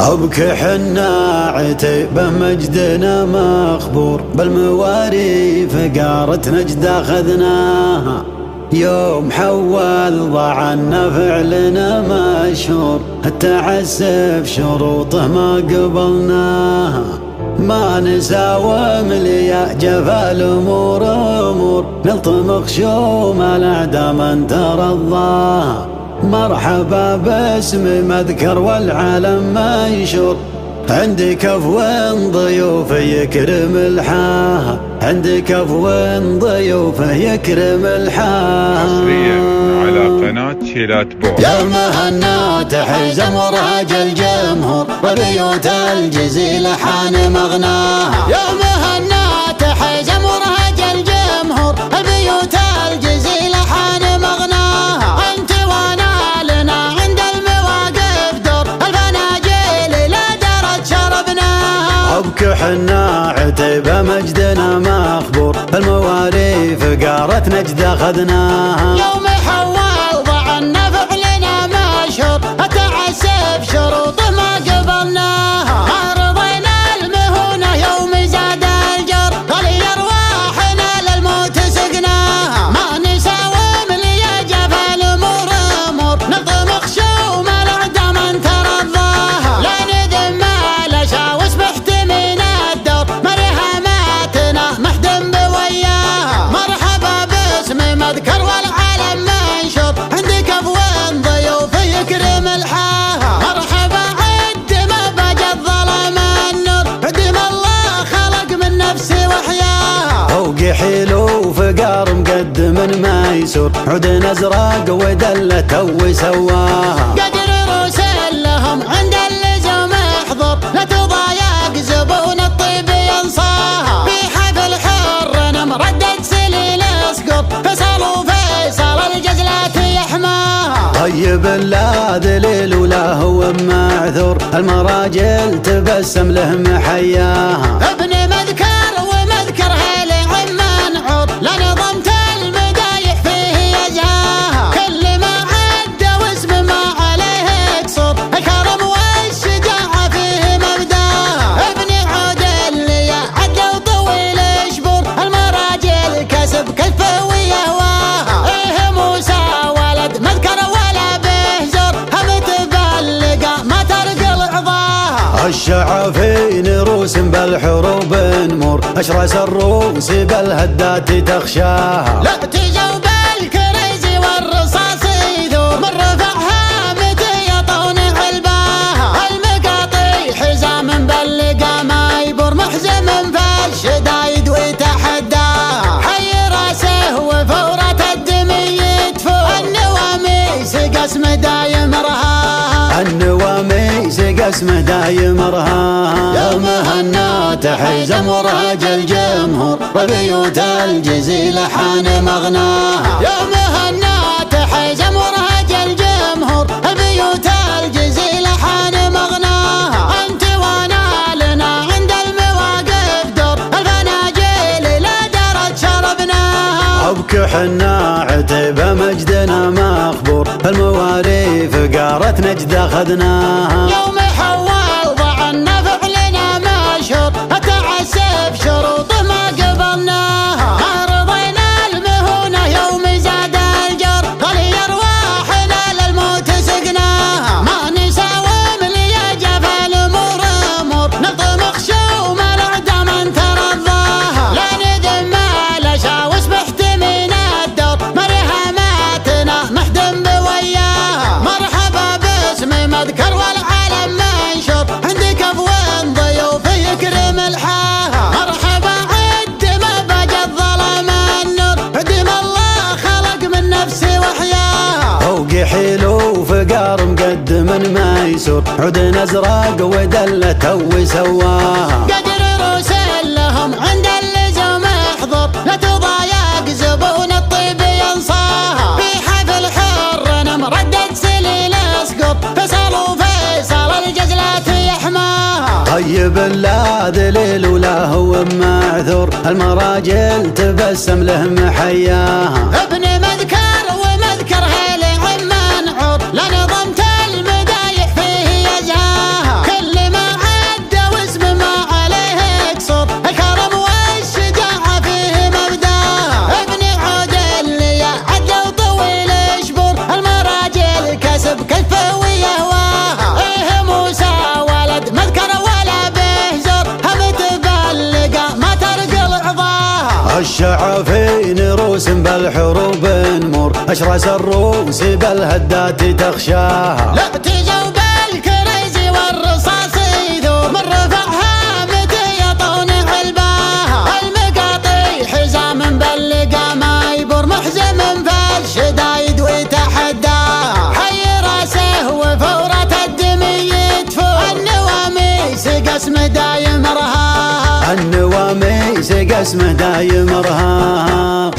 طبك حنا عتيب مجدنا مخبور، بالمواري فقارة نجد اخذناها. يوم حول ضعنا فعلنا مشهور، التعسف شروطه ما قبلناها. ما نساوم ليا جفا الامور امور، نلطم خشوم الاعداء من ترضاها. مرحبا باسم مذكر والعالم منشور، عندي كفو ضيوف يكرم الحاها، عندي كفو ضيوف يكرم الحاها. حصريا على قناة شيلات بوع. يا مهنات حزم ورهج الجمهور، وبيوت الجزيلة حان مغناها. يا مهنات حزم ورهج الجمهور، البيوت الجزيلة حان مغناها. انت وانا لنا عند المواقف دور، الفناجيل لا درت شربناها. عبك حنا عتيب مجدنا مخبور، المواري فقارة نجد اخذناها. يوم حول ضعنا فعلنا مشهور، التعسف شروطه ما قبلناها. ما رضينا المهونة يوم زاد الجر، غلي ارواحنا للموت سقناها. ما نساوم ليا جفا الامور امور، نظم خشوم الاعداء من ترضاها. لا نذم الاشاوس محتمين الدور، مرهماتنا محدم بوياها. مرحبا باسم مذكر والعالم منشور، عندي كفو ضيوف يكرم الحاها. مرحبا عد ما بقى الظلام النور، عدم الله خلق من نفسي وحياها. فوق حلو فقار مقدم ميسور، عود ازرق ودلته وسواها. قدر رسل لهم عند اللزوم احضر، لا تضايق زبون الطيب ينصاها. في حفل حر مردد سليل اسقط، فيصل وفيصل الجزلات يحماها. طيب لا ذليل ولا هو معذور، المراجل تبسم له محياها. ابن مذكر ومذكر هيل منعور، لا نظمت المدايح فيه يزهاها. كل ما عد واسم ما عليه يقصر، الكرم والشجاعة فيه مبداها. ابن عود اللي عدل وطويل شبور، المراجل كسب كفه ويهواها. ايه موسى ولد مذكر ولا به زور، هم تبلقه ما ترقل عظاها. الشعافين روس بالحروب نمور، اشرس الروس بالهدات تخشاها. لا تجوا بالكريزي والرصاص يثور، من رفعها متى يطون علباها. المقاطي حزام بلقى ما يبور، محزم فالشدايد ويتحداها. حي راسه وفورة الدم يدفور، النواميس قسمه دايم رهاها. النواميس قسمه دايم رهاها. يا مهنات حزم ورهج الجمهور، وبيوت الجزيلة حان مغناها. يا مهنات حزم ورهج الجمهور، البيوت الجزيلة حان مغناها. انت وانا لنا عند المواقف دور، الفناجيل لا درت شربناها. عبك حنا عتيب مجدنا مخبور، المواري فقارة نجد اخذناها. يوم حول ضعنا فعلنا مشهور، التعسف شروطه ما قبلناها. ما رضينا المهونة يوم زاد الجر، غلي ارواحنا للموت سقناها. ما نساوم ليا جفا الامور امور، نظم خشوم الاعداء من ترضاها. لا نذم الاشاوس محتمين الدور، مرهماتنا محدم بوياها. مرحبا باسم مذكر والعالم منشور، عندي كفو ضيوف يكرم الحاها. مرحبا عد ما بقى الظلام النور، عدم الله خلق من نفسي وحياها. فوق حلو فقار مقدم ميسور، عود ازرق ودلته وسواها. قدر رسل لهم عند اللزوم احضر، لا تضايق زبون الطيب ينصاها. في حفل حر مردد سليل اسقط، فيصل وفيصل الجزلات يحماها. طيب لا ذليل ولا هو معذور، المراجل تبسم له محياها. ابن مذكر ومذكر هيل منعور، لا نظمت المدايح فيه يزهاها. كل وفي نروس بالحروب نمر أشراس الروس بالهدات تخشاها. لا تجوا بالكريزي والرصاص يذوب من رفعها متى يطون علباها. المقاطي حزام بلقى ما يبر محزم فالشدايد ويتحداها. حي راسه وفورة الدم يدفو النواميس قسمه دايم رهاها. النواميس قسمه دايم رهاها.